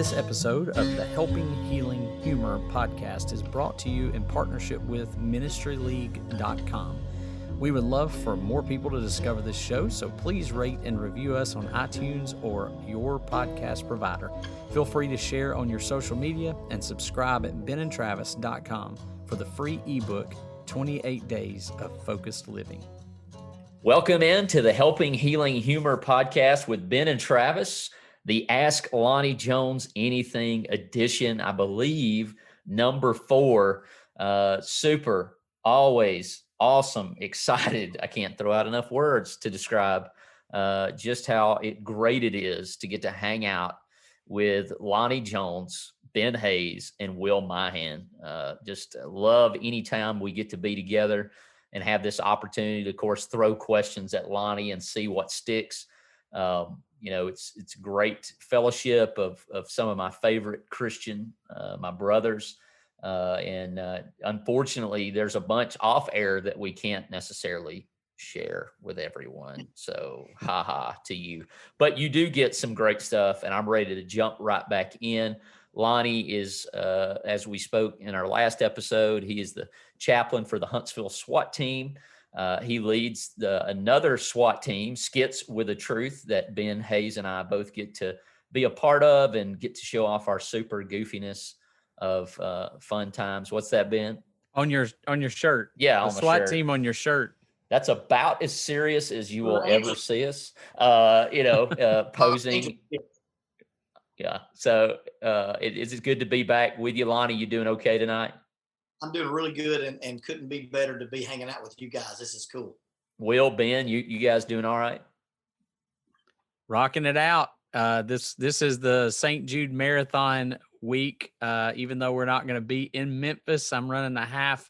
This episode of the Helping Healing Humor podcast is brought to you in partnership with ministryleague.com. We would love for more people to discover this show, so please rate and review us on iTunes or your podcast provider. Feel free to share on your social media and subscribe at benandtravis.com for the free ebook, 28 Days of Focused Living. Welcome in to the Helping Healing Humor podcast with Ben and Travis, the Ask Lonnie Jones Anything edition, I believe, number 4. Super, always awesome, excited. I can't throw out enough words to describe just how great it is to get to hang out with Lonnie Jones, Ben Hayes, and Will Myhan. Just love anytime we get to be together and have this opportunity to, of course, throw questions at Lonnie and see what sticks. It's great fellowship of some of my favorite Christian, my brothers. And unfortunately, there's a bunch off air that we can't necessarily share with everyone. So to you. But you do get some great stuff, and I'm ready to jump right back in. Lonnie is, as we spoke in our last episode, he is the chaplain for the Huntsville SWAT team. He leads another SWAT team, Skits with a Truth, that Ben Hayes and I both get to be a part of and get to show off our super goofiness of fun times. What's that, Ben? On your shirt. Yeah, the on SWAT shirt. team on your shirt. That's about as serious as you will ever see us, posing. Yeah. So it's good to be back with you, Lonnie. You doing okay tonight? I'm doing really good and couldn't be better to be hanging out with you guys. This is cool. Will, Ben, you guys doing all right? Rocking it out. This is the St. Jude Marathon week. Even though we're not going to be in Memphis, I'm running a half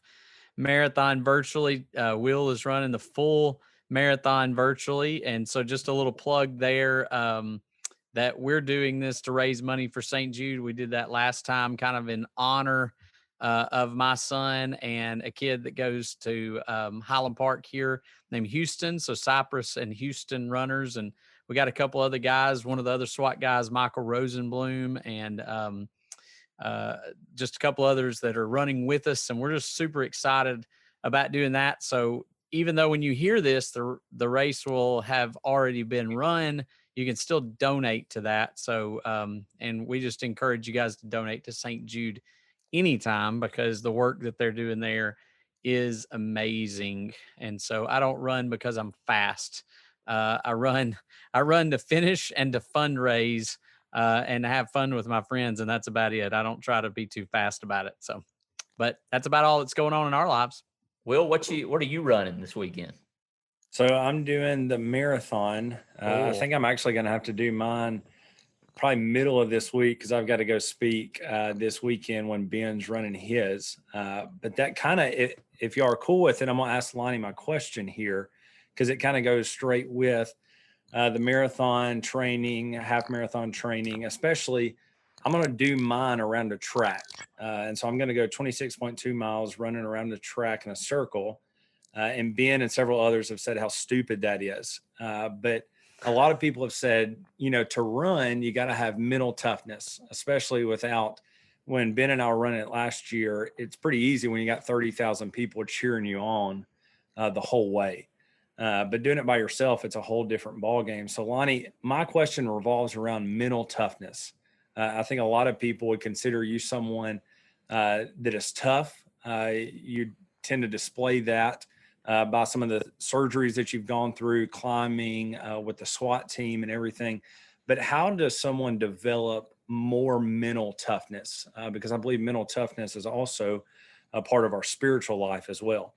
marathon virtually. Will is running the full marathon virtually. And so just a little plug there, that we're doing this to raise money for St. Jude. We did that last time kind of in honor of my son and a kid that goes to Highland Park here named Houston. So Cypress and Houston runners. And we got a couple other guys, one of the other SWAT guys, Michael Rosenblum, and just a couple others that are running with us. And we're just super excited about doing that. So even though when you hear this, the race will have already been run, you can still donate to that. So, and we just encourage you guys to donate to St. Jude anytime, because the work that they're doing there is amazing. And so I don't run because I'm fast. I run to finish and to fundraise and to have fun with my friends. And that's about it. I don't try to be too fast about it. So, but that's about all that's going on in our lives. Will, what are you running this weekend? So I'm doing the marathon. I think I'm actually going to have to do mine probably middle of this week, because I've got to go speak this weekend when Ben's running his. But that kind of, if you are cool with it, I'm going to ask Lonnie my question here, because it kind of goes straight with the marathon training, half marathon training, especially. I'm going to do mine around a track. And so I'm going to go 26.2 miles running around the track in a circle. And Ben and several others have said how stupid that is. But a lot of people have said, to run, you got to have mental toughness, especially when Ben and I were running it last year. It's pretty easy when you got 30,000 people cheering you on the whole way. But doing it by yourself, it's a whole different ballgame. So Lonnie, my question revolves around mental toughness. I think a lot of people would consider you someone that is tough. You tend to display that by some of the surgeries that you've gone through, climbing with the SWAT team and everything. But how does someone develop more mental toughness? Because I believe mental toughness is also a part of our spiritual life as well.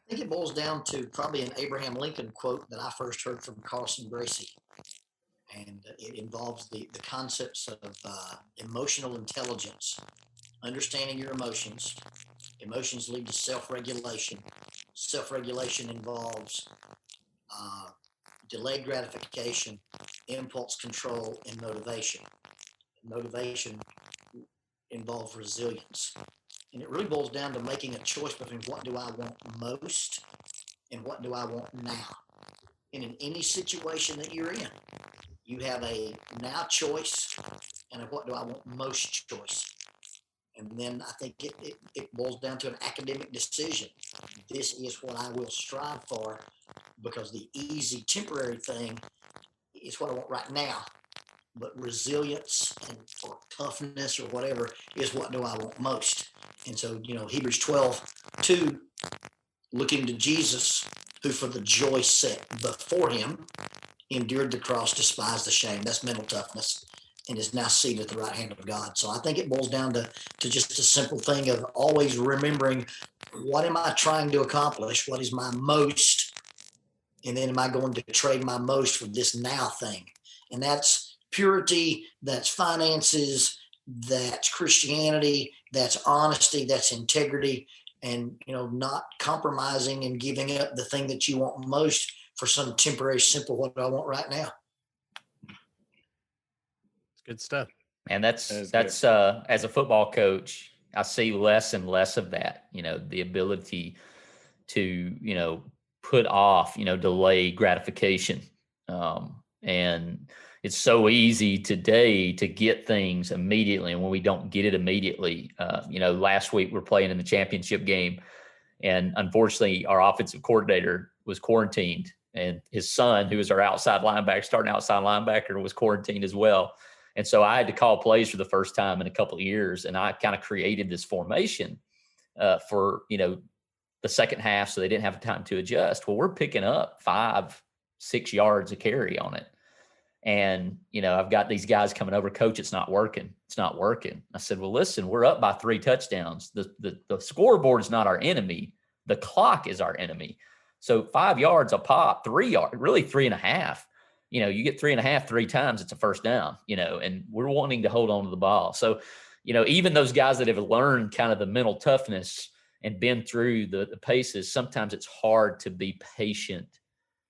I think it boils down to probably an Abraham Lincoln quote that I first heard from Carson Gracie. And it involves the concepts of emotional intelligence, understanding your emotions. Emotions lead to self-regulation. Self-regulation involves delayed gratification, impulse control, and motivation. Motivation involves resilience. And it really boils down to making a choice between what do I want most and what do I want now. And in any situation that you're in, You have a now choice and a what do I want most choice. And then I think it boils down to an academic decision. This is what I will strive for, because the easy temporary thing is what I want right now. But resilience or toughness or whatever is what do I want most. And so, Hebrews 12:2, looking to Jesus, who for the joy set before him endured the cross, despised the shame. That's mental toughness, and is now seated at the right hand of God. So I think it boils down to just a simple thing of always remembering, what am I trying to accomplish? What is my most? And then am I going to trade my most for this now thing? And that's purity, that's finances, that's Christianity, that's honesty, that's integrity, and not compromising and giving up the thing that you want most for some temporary, simple, what do I want right now? It's good stuff. And that's as a football coach, I see less and less of that, the ability to, put off, delay gratification. And it's so easy today to get things immediately. And when we don't get it immediately, last week we're playing in the championship game, and unfortunately our offensive coordinator was quarantined, and his son, who is our starting outside linebacker, was quarantined as well. And so I had to call plays for the first time in a couple of years. And I kind of created this formation for, the second half, so they didn't have time to adjust. Well, we're picking up 5-6 yards a carry on it. And, I've got these guys coming over, coach, it's not working. It's not working. I said, well, listen, we're up by 3 touchdowns. The scoreboard is not our enemy. The clock is our enemy. So 5 yards a pop, 3 yards, really 3.5. You get 3.5 3 times, it's a first down, and we're wanting to hold on to the ball. So, even those guys that have learned kind of the mental toughness and been through the paces, sometimes it's hard to be patient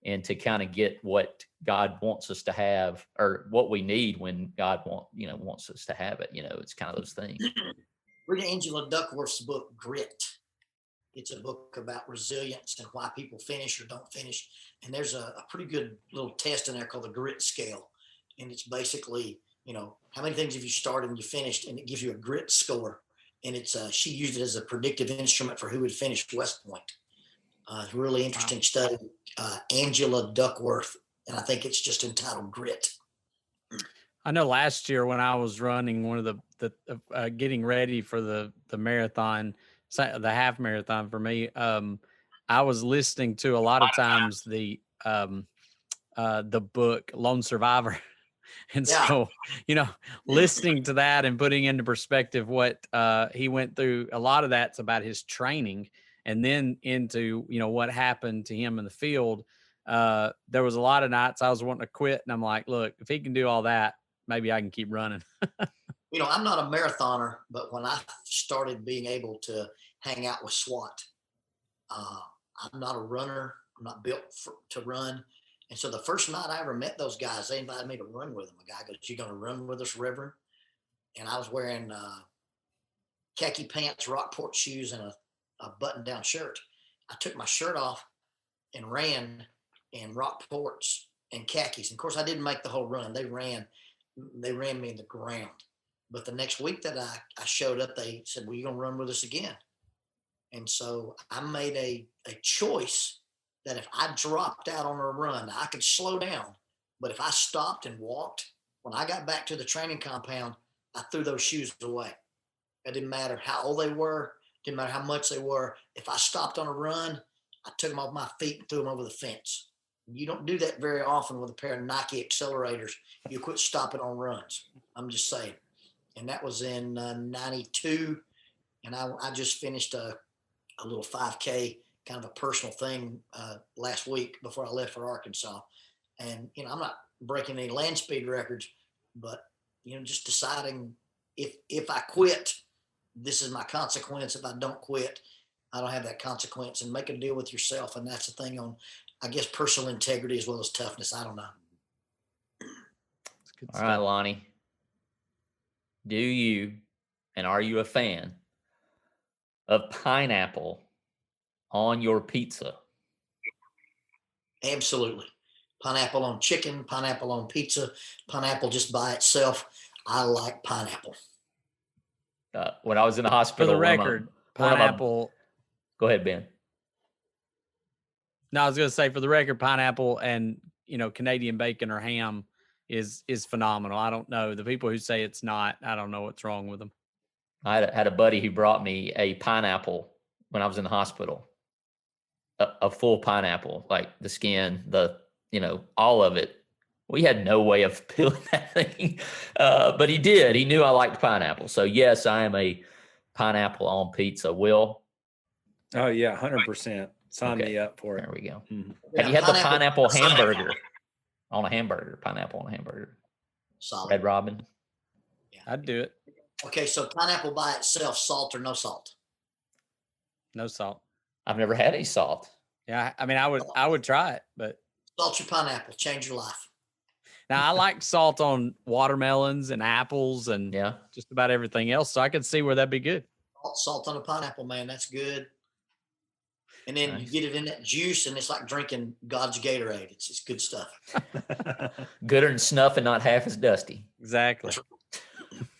and to kind of get what God wants us to have, or what we need when God wants us to have it. It's kind of those things. Read Angela Duckworth's book, Grit. It's a book about resilience and why people finish or don't finish. And there's a pretty good little test in there called the grit scale. And it's basically, how many things have you started and you finished, and it gives you a grit score. And it's she used it as a predictive instrument for who would finish West Point. Really interesting study. Angela Duckworth, and I think it's just entitled Grit. I know last year when I was running one of the getting ready for the marathon, the half marathon for me, I was listening to a lot of times the book Lone Survivor. And so, listening to that and putting into perspective what he went through, a lot of that's about his training, and then into, what happened to him in the field. There was a lot of nights I was wanting to quit, and I'm like, look, if he can do all that, maybe I can keep running. I'm not a marathoner, but when I started being able to hang out with SWAT, I'm not a runner. I'm not built to run. And so the first night I ever met those guys, they invited me to run with them. A guy goes, "You going to run with us, Reverend?" And I was wearing khaki pants, Rockport shoes, and a button-down shirt. I took my shirt off and ran in Rockports and khakis. And of course, I didn't make the whole run. They ran me in the ground. But the next week that I showed up, they said, "Well, you going to run with us again?" And so I made a choice that if I dropped out on a run, I could slow down. But if I stopped and walked, when I got back to the training compound, I threw those shoes away. It didn't matter how old they were, didn't matter how much they were. If I stopped on a run, I took them off my feet and threw them over the fence. You don't do that very often with a pair of Nike accelerators. You quit stopping on runs. I'm just saying. And that was in 92. And I just finished a little 5K, kind of a personal thing last week before I left for Arkansas. And, I'm not breaking any land speed records, but, just deciding if I quit, this is my consequence. If I don't quit, I don't have that consequence, and make a deal with yourself. And that's the thing on, I guess, personal integrity as well as toughness. I don't know. All right, Lonnie. Do you, and are you a fan of pineapple on your pizza? Absolutely. Pineapple on chicken, pineapple on pizza, pineapple just by itself. I like pineapple. When I was in the For hospital, the record, one of my- pineapple. Go ahead, Ben. No, I was going to say, for the record, pineapple and Canadian bacon or ham is phenomenal. I don't know the people who say it's not. I don't know what's wrong with them. I had a buddy who brought me a pineapple when I was in the hospital, a full pineapple, like the skin, all of it. We had no way of peeling that thing, but he did. He knew I liked pineapple. So yes, I am a pineapple on pizza. Will? Oh yeah, 100%. Sign Okay. me up for it. There we go. Mhm. Have you had the pineapple hamburger on a hamburger? Pineapple on a hamburger. Solid. Red Robin. Yeah. I'd do it. Okay, so pineapple by itself, salt or no salt? No salt. I've never had any salt. Yeah, I mean, I would try it, but Salt your pineapple, change your life. now I like salt on watermelons and apples and Yeah. just about everything else. So I could see where that'd be good. Salt on a pineapple, man, that's good. And then you Nice. get it in that juice, and it's like drinking God's Gatorade. It's good stuff. Gooder than snuff and not half as dusty. Exactly.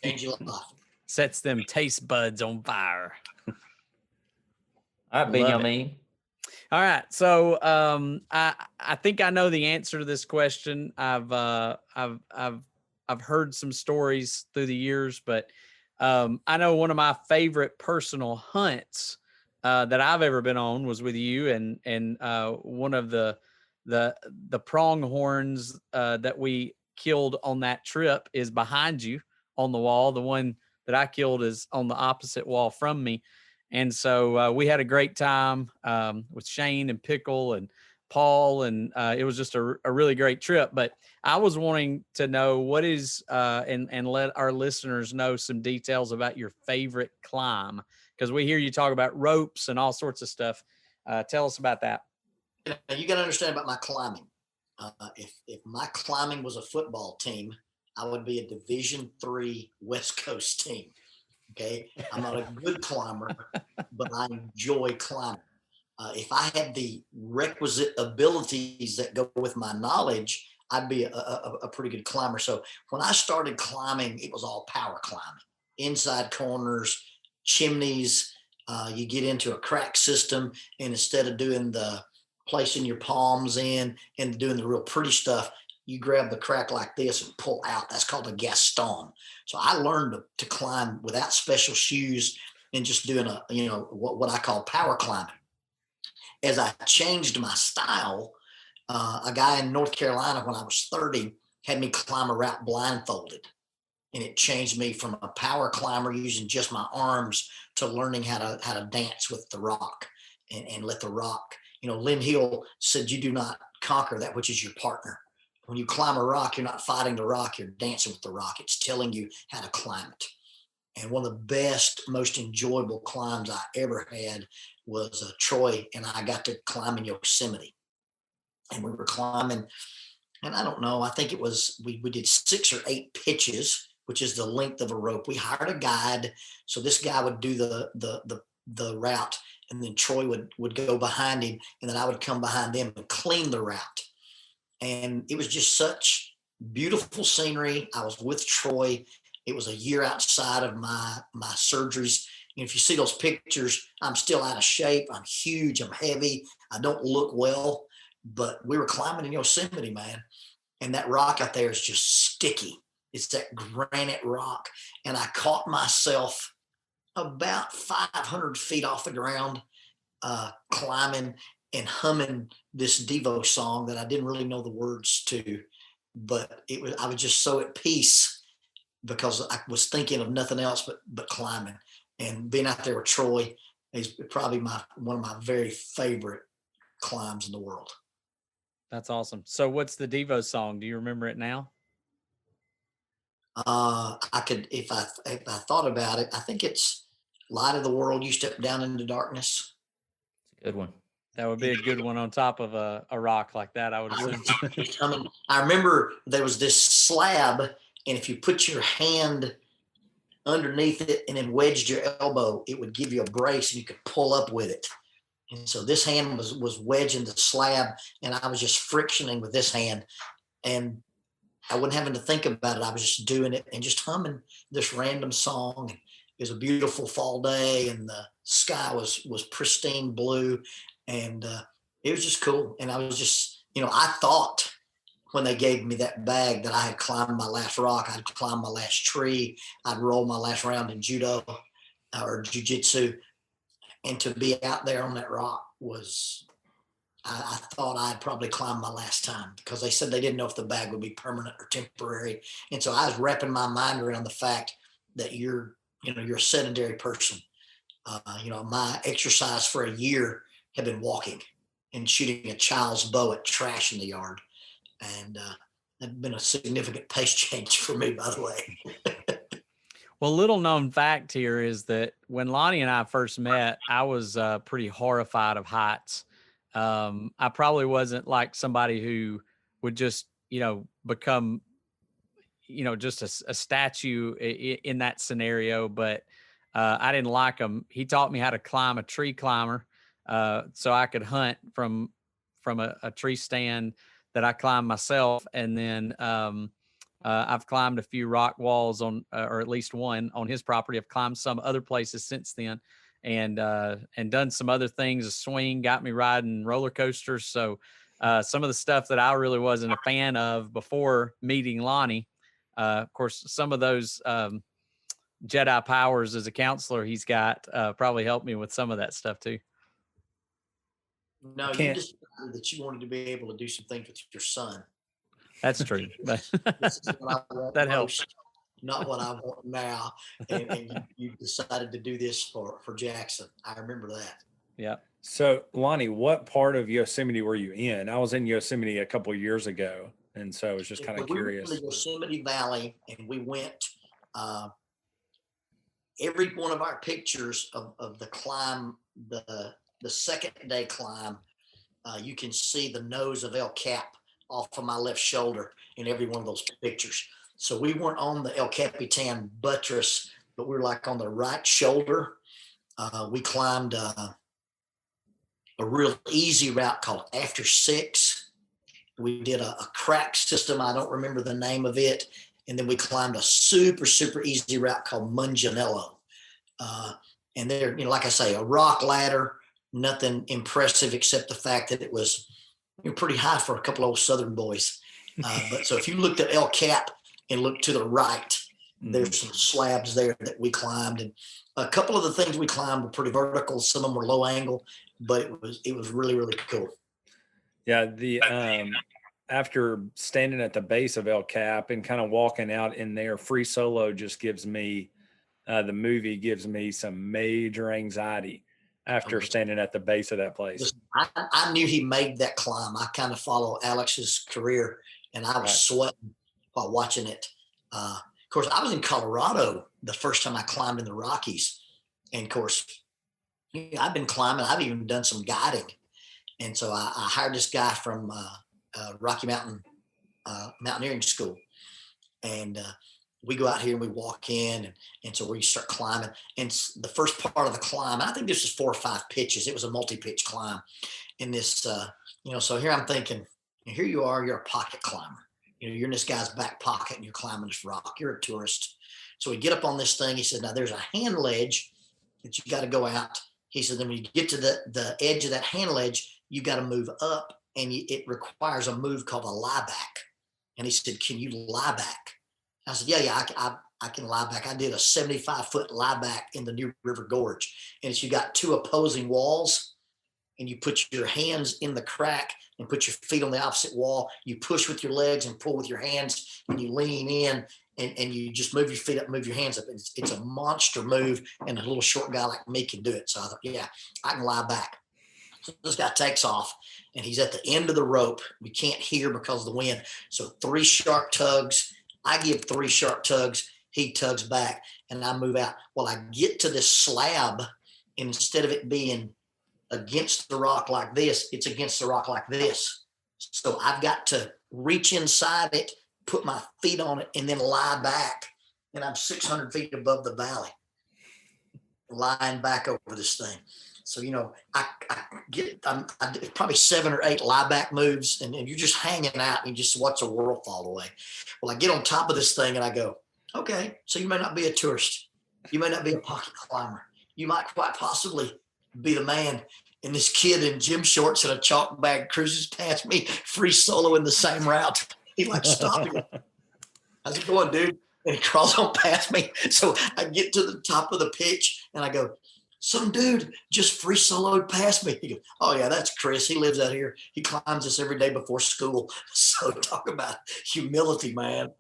Change your life. Sets them taste buds on fire. All right, Love Benjamin. All right, so I think I know the answer to this question. I've heard some stories through the years, but I know one of my favorite personal hunts that I've ever been on was with you, and one of the pronghorns that we killed on that trip is behind you on the wall. The one that I killed is on the opposite wall from me. And so we had a great time with Shane and Pickle and Paul, and it was just a really great trip. But I was wanting to know what is, and let our listeners know some details about your favorite climb, because we hear you talk about ropes and all sorts of stuff. Tell us about that. You got to understand about my climbing. If my climbing was a football team, I would be a Division III West Coast team. Okay, I'm not a good climber, but I enjoy climbing. If I had the requisite abilities that go with my knowledge, I'd be a pretty good climber. So when I started climbing, it was all power climbing, inside corners, chimneys. You get into a crack system, and instead of doing the placing your palms in and doing the real pretty stuff, you grab the crack like this and pull out. That's called a Gaston. So I learned to climb without special shoes and just doing what I call power climbing. As I changed my style, a guy in North Carolina when I was 30 had me climb a route blindfolded. And it changed me from a power climber using just my arms to learning how to dance with the rock and let the rock. Lynn Hill said, you do not conquer that which is your partner. When you climb a rock, you're not fighting the rock, you're dancing with the rock. It's telling you how to climb it. And one of the best, most enjoyable climbs I ever had was Troy and I got to climb in Yosemite. And we were climbing, and I don't know, I think it was, we did 6 or 8 pitches, which is the length of a rope. We hired a guide. So this guy would do the route, and then Troy would go behind him, and then I would come behind them and clean the route. And it was just such beautiful scenery. I was with Troy. It was a year outside of my surgeries. If you see those pictures, I'm still out of shape. I'm huge. I'm heavy. I don't look well. But we were climbing in Yosemite, man. And that rock out there is just sticky. It's that granite rock. And I caught myself about 500 feet off the ground, climbing and humming this Devo song that I didn't really know the words to, but I was just so at peace because I was thinking of nothing else but climbing. And being out there with Troy is probably one of my very favorite climbs in the world. That's awesome. So what's the Devo song? Do you remember it now? I could, if I thought about it, I think it's Light of the World, You Step Down into Darkness. Good one. That would be a good one on top of a rock like that, I would assume. I remember there was this slab, and if you put your hand underneath it and then wedged your elbow, it would give you a brace and you could pull up with it. And so this hand was wedging the slab, and I was just frictioning with this hand, and I wasn't having to think about it. I was just doing it and just humming this random song. It was a beautiful fall day, and the sky was pristine blue, and it was just cool. And I was just, I thought when they gave me that bag that I had climbed my last rock, I'd climbed my last tree, I'd rolled my last round in judo or jujitsu, and to be out there on that rock was, I thought I'd probably climbed my last time, because they said they didn't know if the bag would be permanent or temporary. And so I was wrapping my mind around the fact that you're a sedentary person. My exercise for a year had been walking and shooting a child's bow at trash in the yard. And that's been a significant pace change for me, by the way. Well, little known fact here is that when Lonnie and I first met, I was pretty horrified of heights. I probably wasn't like somebody who would just, become, just a statue in that scenario, but I didn't like him. He taught me how to climb a tree climber, so I could hunt from a tree stand that I climbed myself. And then I've climbed a few rock walls or at least one on his property. I've climbed some other places since then, and done some other things. A swing got me riding roller coasters. So some of the stuff that I really wasn't a fan of before meeting Lonnie, of course, some of those Jedi powers as a counselor he's got probably helped me with some of that stuff too. No, you decided that you wanted to be able to do some things with your son. That's true. This is what I want That most, helps. not what I want now. And you decided to do this for Jackson. I remember that. Yeah. So, Lonnie, what part of Yosemite were you in? I was in Yosemite a couple of years ago, and so I was just kind of curious. We were in the Yosemite Valley, and we went. Every one of our pictures of the climb, the second day climb, you can see the nose of El Cap off of my left shoulder in every one of those pictures. So we weren't on the El Capitan buttress, but we were like on the right shoulder. We climbed a real easy route called After Six. We did a crack system. I don't remember the name of it. And then we climbed a super, super easy route called Munganello. And there, like I say, a rock ladder, nothing impressive except the fact that it was pretty high for a couple of old Southern boys. But so if you looked at El Cap and looked to the right, there's some slabs there that we climbed. And a couple of the things we climbed were pretty vertical. Some of them were low angle, but it was really, really cool. Yeah, after standing at the base of El Cap and kind of walking out in there, Free Solo just gives me, the movie gives me some major anxiety after standing at the base of that place. I knew he made that climb. I kind of follow Alex's career, and I was sweating while watching it. Of course, I was in Colorado the first time I climbed in the Rockies. And of course, I've been climbing. I've even done some guiding. And so I hired this guy from Rocky Mountain Mountaineering School. And we go out here and we walk in, and so we start climbing. And the first part of the climb, I think this was 4 or 5 pitches. It was a multi-pitch climb. In this, so here I'm thinking, here you are, you're a pocket climber. You're in this guy's back pocket and you're climbing this rock. You're a tourist. So we get up on this thing. He said, now there's a hand ledge that you got to go out. He said, then when you get to the edge of that hand ledge, you got to move up, and it requires a move called a lie back. And he said, can you lie back? I said, yeah, I can lie back. I did a 75-foot lie back in the New River Gorge. And it's, you got 2 opposing walls, and you put your hands in the crack and put your feet on the opposite wall. You push with your legs and pull with your hands, and you lean in, and you just move your feet up, move your hands up. It's a monster move, and a little short guy like me can do it. So I thought, yeah, I can lie back. So this guy takes off, and he's at the end of the rope. We can't hear because of the wind. So 3 sharp tugs. I give 3 sharp tugs. He tugs back, and I move out. Well, I get to this slab, and instead of it being against the rock like this, it's against the rock like this. So I've got to reach inside it, put my feet on it, and then lie back. And I'm 600 feet above the valley, lying back over this thing. So, I do probably 7 or 8 lie back moves, and you're just hanging out and you just watch the world fall away. Well, I get on top of this thing and I go, okay, so you may not be a tourist. You may not be a pocket climber. You might quite possibly be the man. And this kid in gym shorts and a chalk bag cruises past me, free solo in the same route. He like, stop me. How's it going, dude? And he crawls on past me. So I get to the top of the pitch and I go, some dude just free soloed past me. He goes, oh yeah, that's Chris. He lives out here. He climbs this every day before school. So talk about humility, man.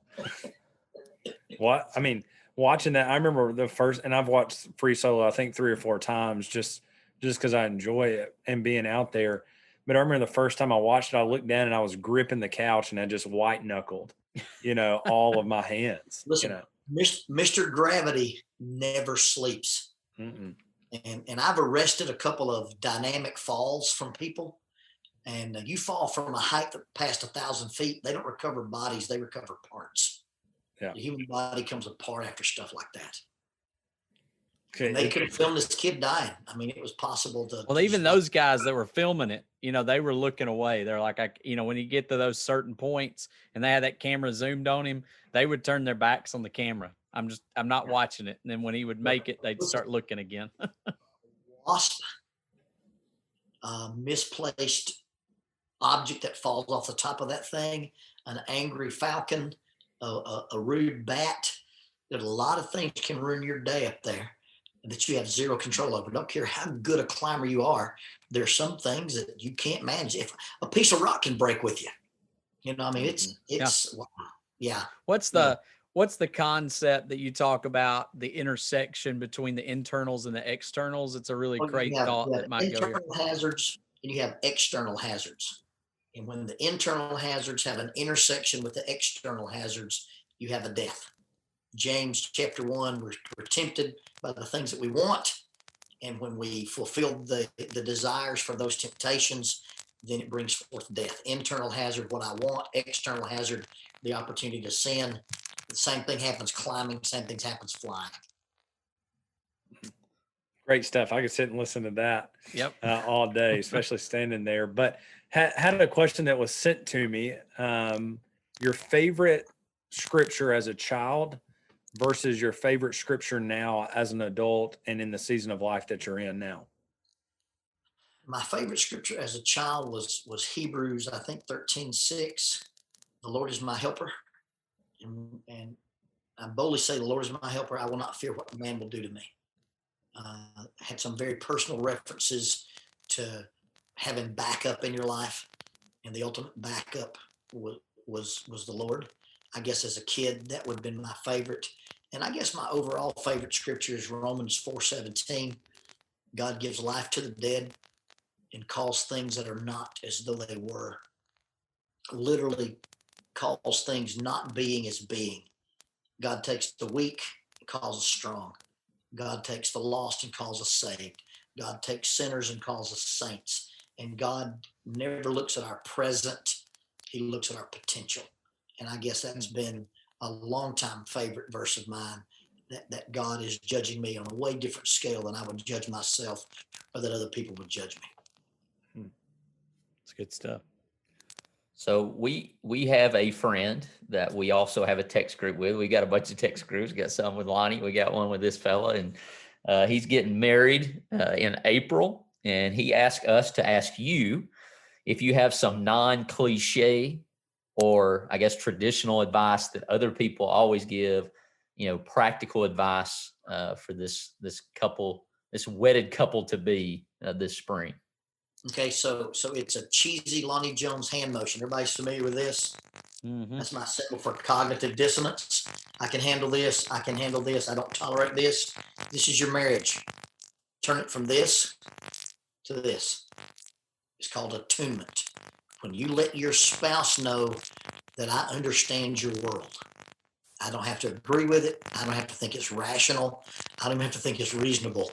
What? I mean, watching that, I remember the first, and I've watched free solo, I think 3 or 4 times, just because I enjoy it and being out there. But I remember the first time I watched it, I looked down and I was gripping the couch and I just white knuckled, all of my hands. Listen, Mr. Gravity never sleeps. Mm-mm. And I've arrested a couple of dynamic falls from people. And you fall from a height past 1,000 feet, they don't recover bodies, they recover parts. Yeah. The human body comes apart after stuff like that. Okay. And they could have filmed this kid dying. I mean, it was possible to. Well, even those guys that were filming it, they were looking away. They're like, when you get to those certain points and they had that camera zoomed on him, they would turn their backs on the camera. I'm not watching it. And then when he would make it, they'd start looking again. Wasp, misplaced object that falls off the top of that thing, an angry falcon, a rude bat. There's a lot of things can ruin your day up there that you have zero control over. Don't care how good a climber you are. There's some things that you can't manage. If a piece of rock can break with you, it's yeah. What's the concept that you talk about, the intersection between the internals and the externals? It's a really great thought that might go here. Internal hazards and you have external hazards. And when the internal hazards have an intersection with the external hazards, you have a death. James chapter 1, we're tempted by the things that we want. And when we fulfill the desires for those temptations, then it brings forth death. Internal hazard, what I want. External hazard, the opportunity to sin. The same thing happens climbing, same thing happens flying. Great stuff. I could sit and listen to that all day, especially standing there. But had a question that was sent to me. Your favorite scripture as a child versus your favorite scripture now as an adult and in the season of life that you're in now. My favorite scripture as a child was Hebrews, I think 13:6. The Lord is my helper. And I boldly say, the Lord is my helper. I will not fear what man will do to me. Had some very personal references to having backup in your life. And the ultimate backup was the Lord. I guess as a kid, that would have been my favorite. And I guess my overall favorite scripture is Romans 4:17. God gives life to the dead and calls things that are not as though they were. Literally calls things not being as being. God takes the weak and calls us strong. God takes the lost and calls us saved. God takes sinners and calls us saints. And God never looks at our present. He looks at our potential. And I guess that's been a long-time favorite verse of mine, that God is judging me on a way different scale than I would judge myself or that other people would judge me. It's good stuff. So we have a friend that we also have a text group with. We got a bunch of text groups. We got some with Lonnie. We got one with this fella, and he's getting married in April. And he asked us to ask you if you have some non-cliche or I guess traditional advice that other people always give, practical advice for this couple, this wedded couple to be this spring. Okay, so it's a cheesy Lonnie Jones hand motion. Everybody's familiar with this? Mm-hmm. That's my symbol for cognitive dissonance. I can handle this. I can handle this. I don't tolerate this. This is your marriage. Turn it from this to this. It's called attunement. When you let your spouse know that I understand your world. I don't have to agree with it. I don't have to think it's rational. I don't even have to think it's reasonable.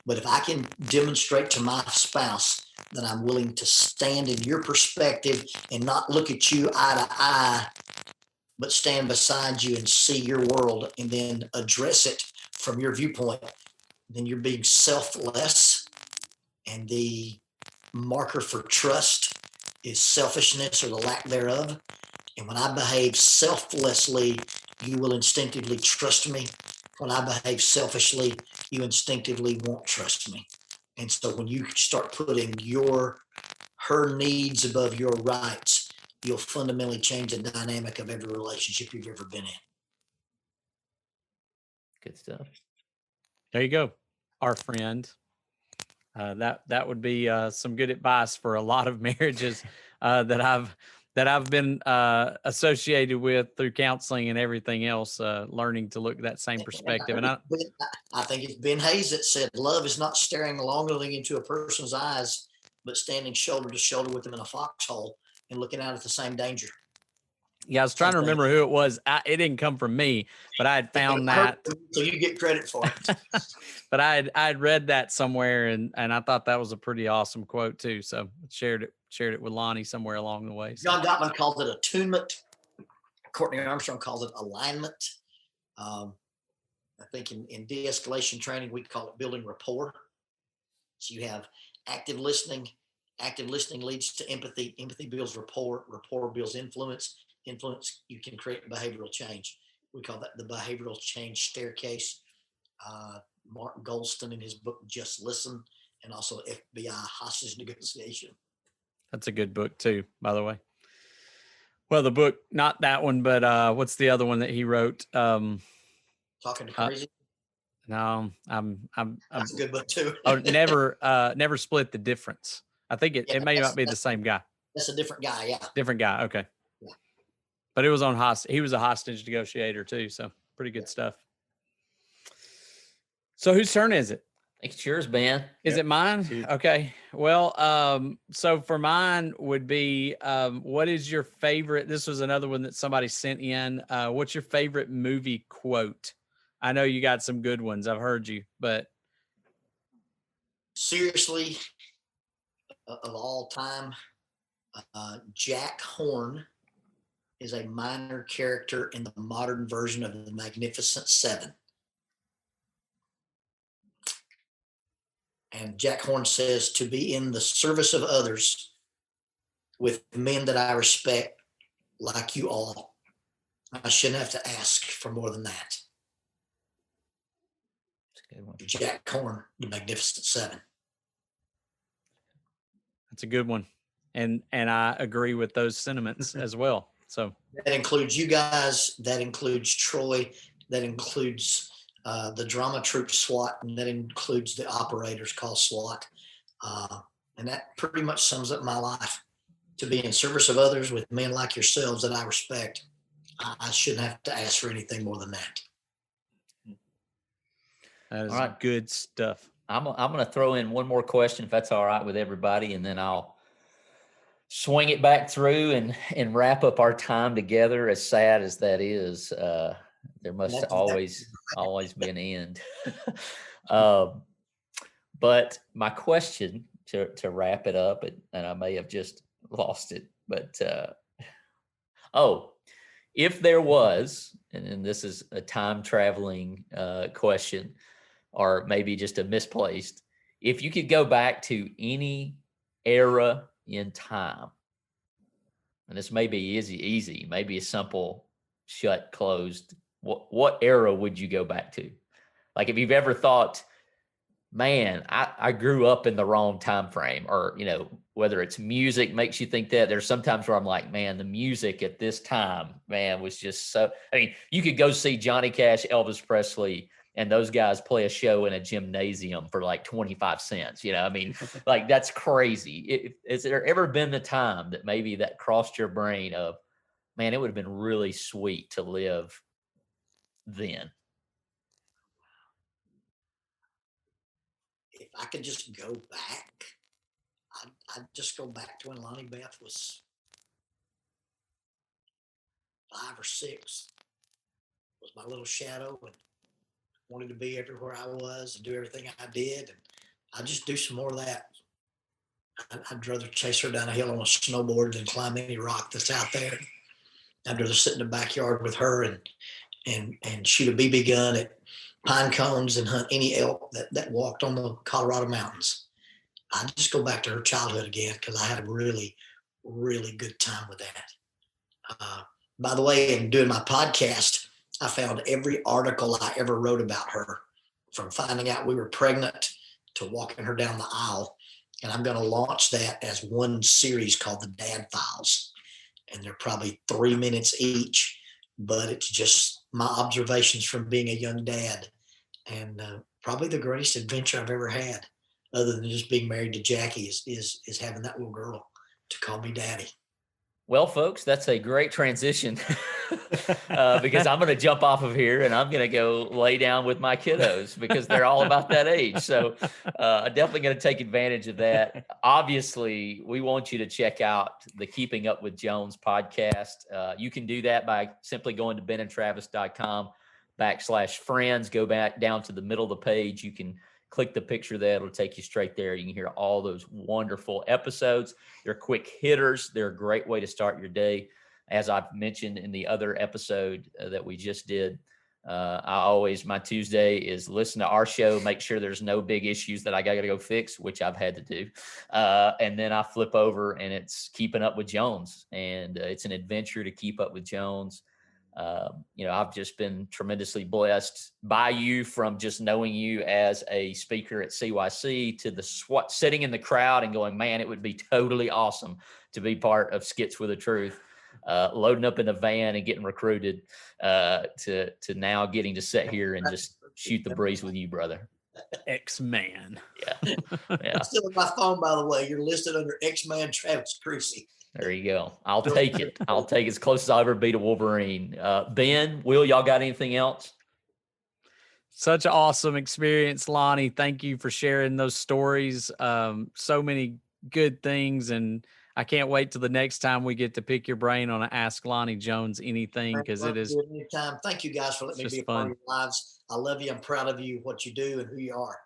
But if I can demonstrate to my spouse that I'm willing to stand in your perspective and not look at you eye to eye, but stand beside you and see your world and then address it from your viewpoint, then you're being selfless And the marker for trust is selfishness or the lack thereof. And when I behave selflessly, you will instinctively trust me. When I behave selfishly, you instinctively won't trust me. And so when you start putting her needs above your rights, you'll fundamentally change the dynamic of every relationship you've ever been in. Good stuff. There you go, our friend. That would be some good advice for a lot of marriages that I've been associated with through counseling and everything else, learning to look at that same perspective. And I think it's Ben Hayes that said, love is not staring longingly into a person's eyes, but standing shoulder to shoulder with them in a foxhole and looking out at the same danger. yeah, I was trying to remember who it was. It didn't come from me, but I had found that. So you get credit for it. But I had read that somewhere, and I thought that was a pretty awesome quote too. So shared it with Lonnie somewhere along the way. So. John Gottman called it attunement. Courtney Armstrong calls it alignment. I think in de-escalation training, we call it building rapport. So you have active listening. Active listening leads to empathy. Empathy builds rapport. Rapport builds influence. Influence, you can create behavioral change. We call that the behavioral change staircase. Mark Goldston in his book, Just Listen, and also FBI hostage negotiation. That's a good book too, by the way. Well, the book, not that one, but what's the other one that he wrote? Talking to Crazy. No, That's a good book too. never split the difference. I think it may not be the same guy. That's a different guy. Yeah. Different guy. Okay. Yeah. But it was on he was a hostage negotiator too. So pretty good stuff. So whose turn is it? I think it's yours, Ben. Is it mine? Okay. Well, so for mine would be, what is your favorite? This was another one that somebody sent in. What's your favorite movie quote? I know you got some good ones. I've heard you, but. Seriously, of all time, Jack Horn is a minor character in the modern version of the Magnificent Seven. And Jack Horn says, to be in the service of others with men that I respect, like you all, I shouldn't have to ask for more than that. That's a good one. Jack Horn, the Magnificent Seven. That's a good one. And I agree with those sentiments as well. So that includes you guys, that includes Troy, that includes the drama troupe SWAT, and that includes the operators called SWAT. And that pretty much sums up my life. To be in service of others with men like yourselves that I respect, I shouldn't have to ask for anything more than that. That is good stuff. I'm going to throw in one more question, if that's all right with everybody, and then I'll swing it back through and wrap up our time together. As sad as that is, there must always be an end. But my question to wrap it up, and I may have just lost it, but if there was, and this is a time traveling question, or maybe just a misplaced, if you could go back to any era in time, and this may be easy, maybe a simple shut, closed, what era would you go back to? Like, if you've ever thought, man, I grew up in the wrong time frame, or, whether it's music makes you think that. There's sometimes where I'm like, man, the music at this time, man, was just so, you could go see Johnny Cash, Elvis Presley, and those guys play a show in a gymnasium for like 25 cents. Like, that's crazy. Has there ever been the time that maybe that crossed your brain of, man, it would have been really sweet to live then? If I could just go back, I'd just go back to when Lonnie Beth was 5 or 6. Was my little shadow, and wanted to be everywhere I was and do everything I did. And I'd just do some more of that. I'd rather chase her down a hill on a snowboard than climb any rock that's out there. I'd rather sit in the backyard with her and shoot a BB gun at pine cones and hunt any elk that walked on the Colorado mountains. I just go back to her childhood again because I had a really, really good time with that. By the way, in doing my podcast, I found every article I ever wrote about her, from finding out we were pregnant to walking her down the aisle. And I'm going to launch that as one series called the Dad Files. And they're probably 3 minutes each, but it's just my observations from being a young dad. And probably the greatest adventure I've ever had, other than just being married to Jackie, is having that little girl to call me daddy. Well, folks, that's a great transition because I'm going to jump off of here and I'm going to go lay down with my kiddos because they're all about that age. So I'm definitely going to take advantage of that. Obviously, we want you to check out the Keeping Up with Jones podcast. You can do that by simply going to benandtravis.com/friends. Go back down to the middle of the page. You can click the picture there. It'll take you straight there. You can hear all those wonderful episodes. They're quick hitters. They're a great way to start your day. As I've mentioned in the other episode that we just did, my Tuesday is listen to our show, make sure there's no big issues that I got to go fix, which I've had to do. And then I flip over and it's Keeping Up with Jones. And it's an adventure to keep up with Jones. I've just been tremendously blessed by you, from just knowing you as a speaker at CYC to sitting in the crowd and going, man, it would be totally awesome to be part of Skits with the Truth, loading up in a van and getting recruited to now getting to sit here and just shoot the breeze with you, brother. X-Man. Yeah. I'm still on my phone, by the way. You're listed under X-Man Travis Creasy. There you go. I'll take it. I'll take as close as I'll ever be to Wolverine. Ben, Will, y'all got anything else? Such an awesome experience, Lonnie. Thank you for sharing those stories. So many good things. And I can't wait till the next time we get to pick your brain on an Ask Lonnie Jones Anything, because it is. Anytime. Thank you guys for letting me be a fun. part of your lives. I love you. I'm proud of you, what you do and who you are.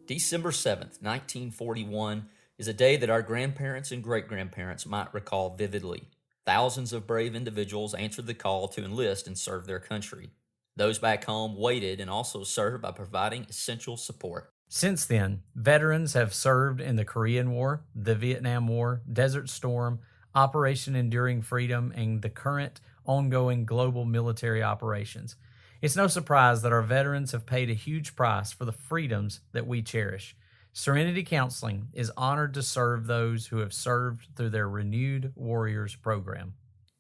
December 7th, 1941 is a day that our grandparents and great-grandparents might recall vividly. Thousands of brave individuals answered the call to enlist and serve their country. Those back home waited and also served by providing essential support. Since then, veterans have served in the Korean War, the Vietnam War, Desert Storm, Operation Enduring Freedom, and the current ongoing global military operations. It's no surprise that our veterans have paid a huge price for the freedoms that we cherish. Serenity Counseling is honored to serve those who have served through their Renewed Warriors program.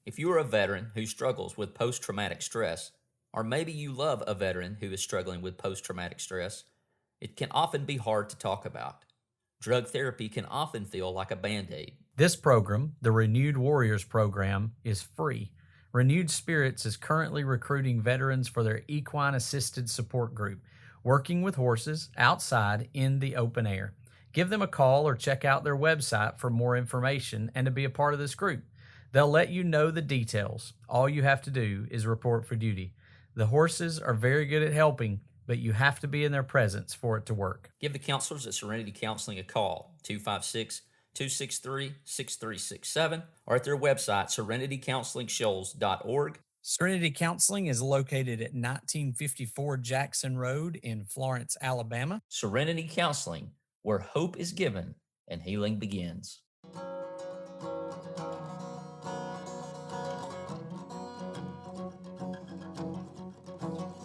If you are a veteran who struggles with post-traumatic stress, or maybe you love a veteran who is struggling with post-traumatic stress, it can often be hard to talk about. Drug therapy can often feel like a Band-Aid. This program, the Renewed Warriors program, is free. Renewed Spirits is currently recruiting veterans for their equine-assisted support group, working with horses outside in the open air. Give them a call or check out their website for more information and to be a part of this group. They'll let you know the details. All you have to do is report for duty. The horses are very good at helping, but you have to be in their presence for it to work. Give the counselors at Serenity Counseling a call, 256-263-6367, or at their website, serenitycounselingshoals.org. Serenity Counseling is located at 1954 Jackson Road in Florence, Alabama. Serenity Counseling, where hope is given and healing begins.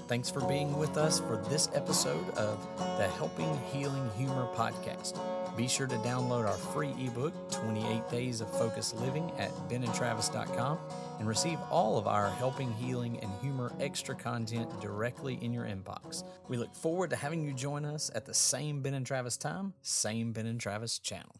Thanks for being with us for this episode of the Helping Healing Humor podcast. Be sure to download our free ebook, 28 Days of Focused Living, at benandtravis.com and receive all of our Helping Healing and Humor extra content directly in your inbox. We look forward to having you join us at the same Ben and Travis time, same Ben and Travis channel.